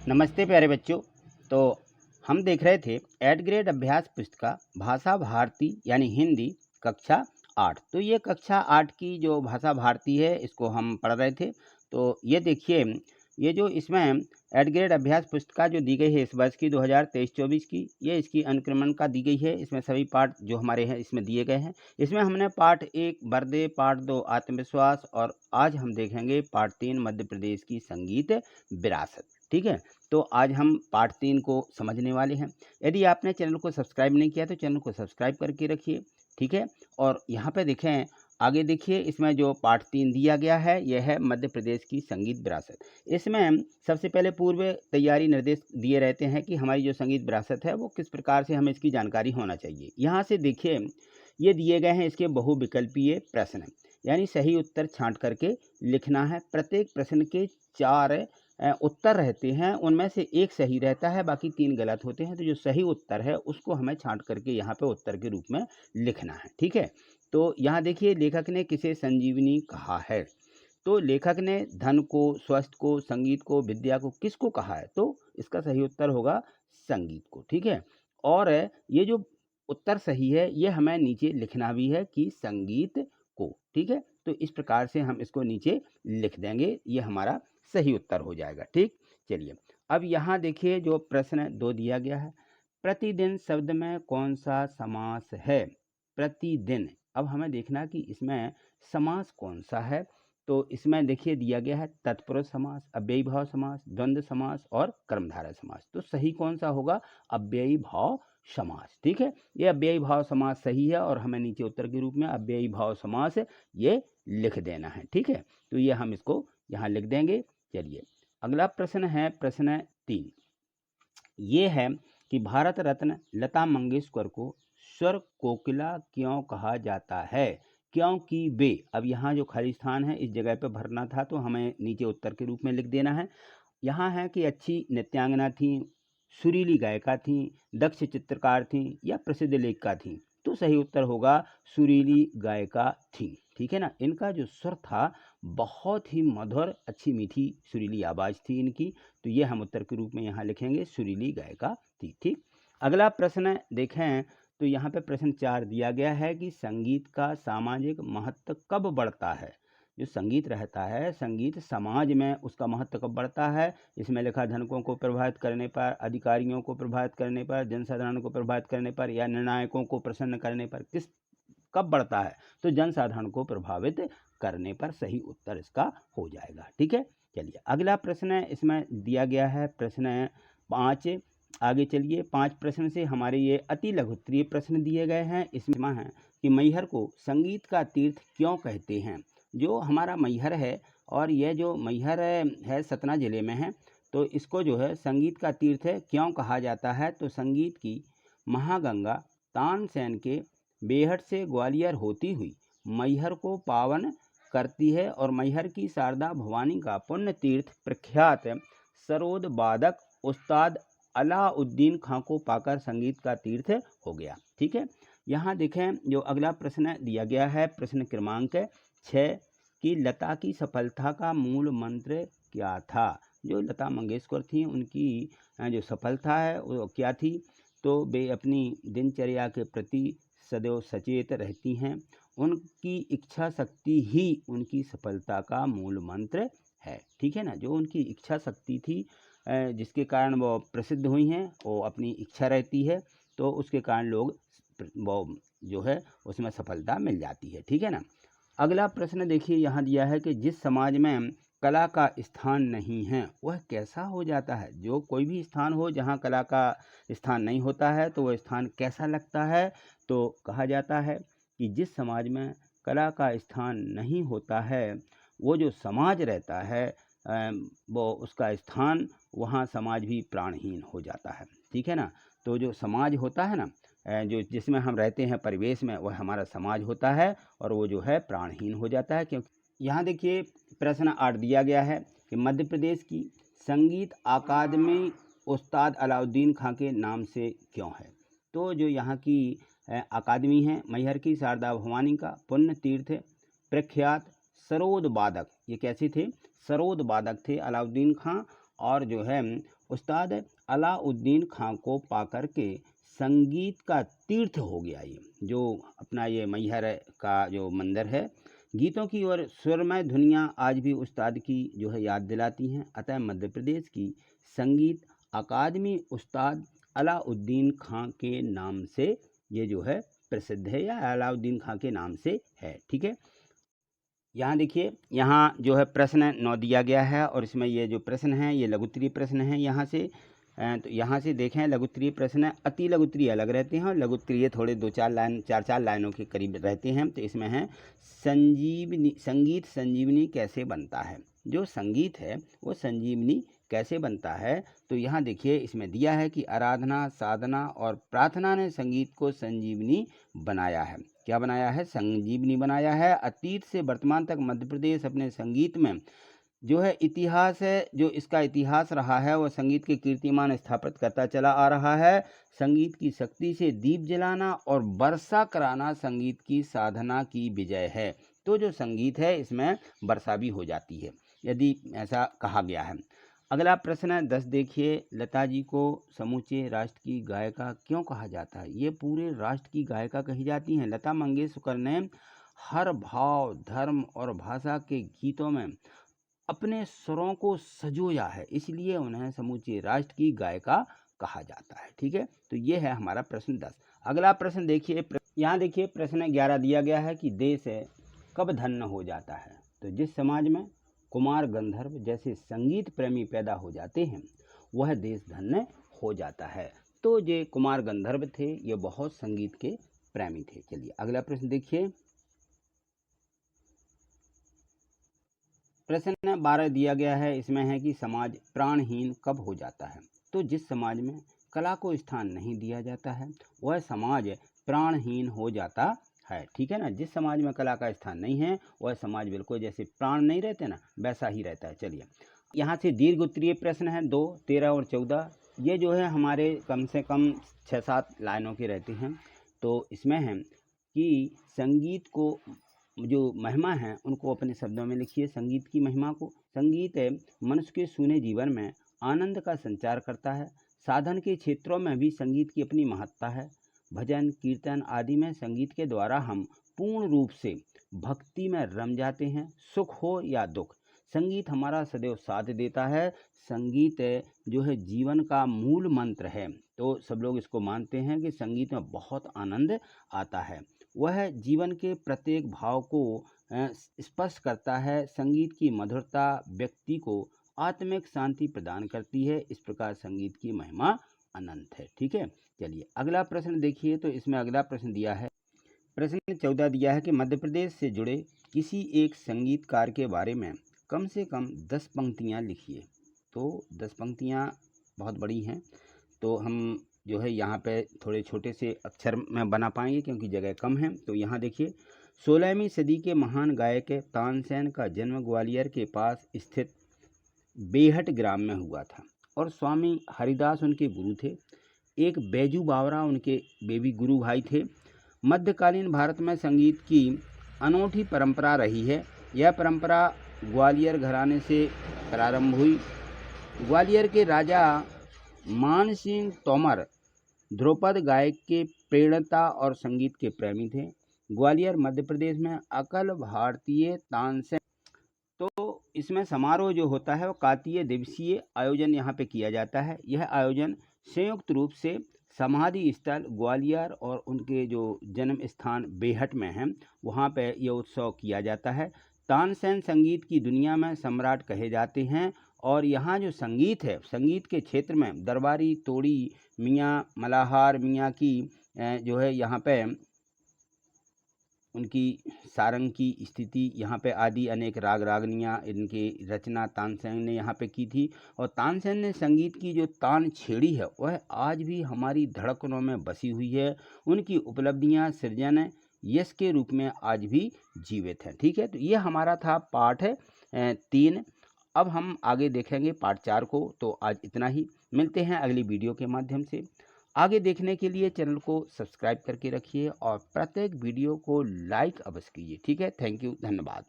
नमस्ते प्यारे बच्चों। तो हम देख रहे थे एड ग्रेड अभ्यास पुस्तिका भाषा भारती यानी हिंदी कक्षा 8। तो ये कक्षा 8 की जो भाषा भारती है इसको हम पढ़ रहे थे। तो ये देखिए, ये जो इसमें एड ग्रेड अभ्यास पुस्तिका जो दी गई है इस वर्ष की 2023-24 की, ये इसकी अनुक्रमण का दी गई है। इसमें सभी पाठ जो हमारे हैं इसमें दिए गए हैं। इसमें हमने पाठ 1 बर्दे, पाठ 2 आत्मविश्वास और आज हम देखेंगे पाठ 3 मध्य प्रदेश की संगीत विरासत। ठीक है, तो आज हम पार्ट 3 को समझने वाले हैं। यदि आपने चैनल को सब्सक्राइब नहीं किया तो चैनल को सब्सक्राइब करके रखिए। ठीक है, और यहाँ पे देखें, आगे देखिए, इसमें जो पार्ट 3 दिया गया है यह है मध्य प्रदेश की संगीत विरासत। इसमें सबसे पहले पूर्व तैयारी निर्देश दिए रहते हैं कि हमारी जो संगीत विरासत है वो किस प्रकार से हमें इसकी जानकारी होना चाहिए। यहाँ से देखिए, ये दिए गए हैं इसके बहुविकल्पीय प्रश्न, यानी सही उत्तर छांट करके लिखना है। प्रत्येक प्रश्न के 4 उत्तर रहते हैं, उनमें से एक सही रहता है, बाकी 3 गलत होते हैं। तो जो सही उत्तर है उसको हमें छांट करके यहाँ पे उत्तर के रूप में लिखना है। ठीक है, तो यहाँ देखिए, लेखक ने किसे संजीवनी कहा है। तो लेखक ने धन को, स्वास्थ्य को, संगीत को, विद्या को, किसको कहा है? तो इसका सही उत्तर होगा संगीत को। ठीक है, और ये जो उत्तर सही है ये हमें नीचे लिखना भी है कि संगीत को। ठीक है, तो इस प्रकार से हम इसको नीचे लिख देंगे, ये हमारा सही उत्तर हो जाएगा। ठीक, चलिए अब यहाँ देखिए जो प्रश्न 2 दिया गया है, प्रतिदिन शब्द में कौन सा समास है? प्रतिदिन, अब हमें देखना कि इसमें समास कौन सा है। तो इसमें देखिए दिया गया है तत्पुरुष समास, अव्ययी भाव समास, द्वंद्व समास और कर्मधारय समास। तो सही कौन सा होगा? अव्ययी भाव समास। ठीक है, ये अव्ययी भाव समास सही है और हमें नीचे उत्तर के रूप में अव्ययी भाव समास ये लिख देना है। ठीक है, तो ये हम इसको यहाँ लिख देंगे। चलिए अगला प्रश्न है प्रश्न 3। ये है कि भारत रत्न लता मंगेशकर को स्वर कोकिला क्यों कहा जाता है? क्योंकि वे, अब यहाँ जो खाली स्थान है इस जगह पे भरना था, तो हमें नीचे उत्तर के रूप में लिख देना है। यहाँ है कि अच्छी नृत्यांगना थी, सुरीली गायिका थी, दक्ष चित्रकार थी या प्रसिद्ध लेखिका थी। तो सही उत्तर होगा सुरीली गायिका थी। ठीक है ना, इनका जो स्वर था बहुत ही मधुर, अच्छी मीठी सुरीली आवाज़ थी इनकी। तो ये हम उत्तर के रूप में यहाँ लिखेंगे सुरीली गायिका थी। ठीक, अगला प्रश्न देखें, तो यहाँ पे प्रश्न 4 दिया गया है कि संगीत का सामाजिक महत्व कब बढ़ता है? जो संगीत रहता है, संगीत समाज में उसका महत्व कब बढ़ता है? इसमें लिखा धनिकों को प्रभावित करने पर, अधिकारियों को प्रभावित करने पर, जनसाधारण को प्रभावित करने पर या निर्णायकों को प्रसन्न करने पर, किस कब बढ़ता है? तो जनसाधारण को प्रभावित करने पर सही उत्तर इसका हो जाएगा। ठीक है, चलिए अगला प्रश्न इसमें दिया गया है प्रश्न 5। आगे चलिए, 5 प्रश्न से हमारे ये अति लघुत्तरीय प्रश्न दिए गए हैं। इसमें है कि मैहर को संगीत का तीर्थ क्यों कहते हैं? जो हमारा मैहर है, और यह जो मैहर है सतना जिले में है, तो इसको जो है संगीत का तीर्थ क्यों कहा जाता है? तो संगीत की महागंगा तानसेन के बेहट से ग्वालियर होती हुई मैहर को पावन करती है, और मैहर की शारदा भवानी का पुण्य तीर्थ प्रख्यात सरोद वादक उस्ताद अलाउद्दीन खां को पाकर संगीत का तीर्थ हो गया। ठीक है, यहाँ देखें जो अगला प्रश्न दिया गया है प्रश्न क्रमांक 6 कि लता की सफलता का मूल मंत्र क्या था? जो लता मंगेशकर थी उनकी जो सफलता है वो क्या थी? तो वे अपनी दिनचर्या के प्रति सदैव सचेत रहती हैं। उनकी इच्छा शक्ति ही उनकी सफलता का मूल मंत्र है। ठीक है ना, जो उनकी इच्छा शक्ति थी जिसके कारण वो प्रसिद्ध हुई हैं, वो अपनी इच्छा रहती है तो उसके कारण लोग वो जो है उसमें सफलता मिल जाती है। ठीक है ना, अगला प्रश्न देखिए यहाँ दिया है कि जिस समाज में कला का स्थान नहीं है वह कैसा हो जाता है? जो कोई भी स्थान हो जहाँ कला का स्थान नहीं होता है तो वह स्थान कैसा लगता है? तो कहा जाता है कि जिस समाज में कला का स्थान नहीं होता है वो जो समाज रहता है वो उसका स्थान, वहाँ समाज भी प्राणहीन हो जाता है। ठीक है ना, तो जो समाज होता है ना, जो जिसमें हम रहते हैं परिवेश में, वह हमारा समाज होता है और वो जो है प्राणहीन हो जाता है। क्योंकि यहाँ देखिए प्रश्न 8 दिया गया है कि मध्य प्रदेश की संगीत अकादमी उस्ताद अलाउद्दीन खां के नाम से क्यों है? तो जो यहाँ की अकादमी है मैहर की शारदा भवानी का पुण्य तीर्थ प्रख्यात सरोद वादक, ये कैसे थे? सरोद वादक थे अलाउद्दीन खां, और जो है उस्ताद अलाउद्दीन खां को पाकर के संगीत का तीर्थ हो गया ये, जो अपना ये मैहर का जो मंदिर है। गीतों की और सुरमय धुनियाँ आज भी उस्ताद की जो है याद दिलाती हैं। अतः मध्य प्रदेश की संगीत अकादमी उस्ताद अलाउद्दीन खां के नाम से ये जो है प्रसिद्ध है, या अलाउद्दीन खां के नाम से है। ठीक है, यहाँ देखिए, यहाँ जो है प्रश्न 9 दिया गया है और इसमें ये जो प्रश्न है ये लघुत्तरीय प्रश्न है। यहाँ से तो यहाँ से देखें, लघुत्तरीय प्रश्न अति लघुत्तरीय अलग रहते हैं और लघुत्तरीय थोड़े 2-4 लाइन 4-4 लाइनों के करीब रहते हैं। तो इसमें है संजीवनी, संगीत संजीवनी कैसे बनता है। जो संगीत है वो संजीवनी कैसे बनता है, तो यहाँ देखिए इसमें दिया है कि आराधना, साधना और प्रार्थना ने संगीत को संजीवनी बनाया है। क्या बनाया है? संजीवनी बनाया है। अतीत से वर्तमान तक मध्य प्रदेश अपने संगीत में जो है इतिहास है, जो इसका इतिहास रहा है वो संगीत के कीर्तिमान स्थापित करता चला आ रहा है। संगीत की शक्ति से दीप जलाना और वर्षा कराना संगीत की साधना की विजय है। तो जो संगीत है इसमें वर्षा भी हो जाती है, यदि ऐसा कहा गया है। अगला प्रश्न 10 देखिए, लता जी को समूचे राष्ट्र की गायिका क्यों कहा जाता है। ये पूरे राष्ट्र की गायिका कही जाती हैं। लता मंगेशकर ने हर भाव, धर्म और भाषा के गीतों में अपने स्वरों को सजोया है, इसलिए उन्हें समूचे राष्ट्र की गायिका कहा जाता है। ठीक है, तो ये है हमारा प्रश्न 10। अगला प्रश्न देखिए, यहाँ देखिए प्रश्न 11 दिया गया है कि देश कब धन्य हो जाता है। तो जिस समाज में कुमार गंधर्व जैसे संगीत प्रेमी पैदा हो जाते हैं वह देश धन्य हो जाता है। तो ये कुमार गंधर्व थे, ये बहुत संगीत के प्रेमी थे। चलिए अगला प्रश्न देखिए, प्रश्न 12 दिया गया है, इसमें है कि समाज प्राणहीन कब हो जाता है। तो जिस समाज में कला को स्थान नहीं दिया जाता है वह समाज प्राणहीन हो जाता है। ठीक है ना, जिस समाज में कला का स्थान नहीं है वह समाज बिल्कुल जैसे प्राण नहीं रहते ना, वैसा ही रहता है। चलिए यहाँ से दीर्घ उत्तरीय प्रश्न है 2, 13 और 14। ये जो है हमारे कम से कम 6-7 लाइनों के रहते हैं। तो इसमें है कि संगीत को जो महिमा है उनको अपने शब्दों में लिखिए। संगीत की महिमा को, संगीत मनुष्य के सूने जीवन में आनंद का संचार करता है। साधन के क्षेत्रों में भी संगीत की अपनी महत्ता है। भजन, कीर्तन आदि में संगीत के द्वारा हम पूर्ण रूप से भक्ति में रम जाते हैं। सुख हो या दुख, संगीत हमारा सदैव साथ देता है। संगीत जो है जीवन का मूल मंत्र है। तो सब लोग इसको मानते हैं कि संगीत में बहुत आनंद आता है। वह जीवन के प्रत्येक भाव को स्पर्श करता है। संगीत की मधुरता व्यक्ति को आत्मिक शांति प्रदान करती है। इस प्रकार संगीत की महिमा अनंत है। ठीक है, चलिए अगला प्रश्न देखिए। तो इसमें अगला प्रश्न दिया है, प्रश्न 14 दिया है कि मध्य प्रदेश से जुड़े किसी एक संगीतकार के बारे में कम से कम 10 पंक्तियाँ लिखिए। तो 10 पंक्तियाँ बहुत बड़ी हैं, तो हम जो है यहाँ पे थोड़े छोटे से अक्षर में बना पाएंगे क्योंकि जगह कम है। तो यहाँ देखिए, 16वीं सदी के महान गायक तानसेन का जन्म ग्वालियर के पास स्थित बेहट ग्राम में हुआ था और स्वामी हरिदास उनके गुरु थे। एक बैजू बावरा उनके बेबी गुरु भाई थे। मध्यकालीन भारत में संगीत की अनूठी परंपरा रही है। यह परंपरा ग्वालियर घराने से प्रारंभ हुई। ग्वालियर के राजा मान सिंह तोमर ध्रुपद गायक के प्रेरणता और संगीत के प्रेमी थे। ग्वालियर मध्य प्रदेश में अखिल भारतीय तानसेन, तो इसमें समारोह जो होता है वो कातीय दिवसीय आयोजन यहाँ पे किया जाता है। यह आयोजन संयुक्त रूप से समाधि स्थल ग्वालियर और उनके जो जन्म स्थान बेहट में है वहाँ पे यह उत्सव किया जाता है। तानसेन संगीत की दुनिया में सम्राट कहे जाते हैं और यहाँ जो संगीत है, संगीत के क्षेत्र में दरबारी, तोड़ी मियाँ, मलाहार मियाँ की जो है यहाँ पे उनकी सारंग की स्थिति यहाँ पे आदि अनेक राग रागनियाँ इनकी रचना तानसेन ने यहाँ पे की थी। और तानसेन ने संगीत की जो तान छेड़ी है वह आज भी हमारी धड़कनों में बसी हुई है। उनकी उपलब्धियाँ सृजन यश के रूप में आज भी जीवित हैं। ठीक है, तो ये हमारा था पाठ 3। अब हम आगे देखेंगे पार्ट 4 को। तो आज इतना ही, मिलते हैं अगली वीडियो के माध्यम से। आगे देखने के लिए चैनल को सब्सक्राइब करके रखिए और प्रत्येक वीडियो को लाइक अवश्य कीजिए। ठीक है, थैंक यू, धन्यवाद।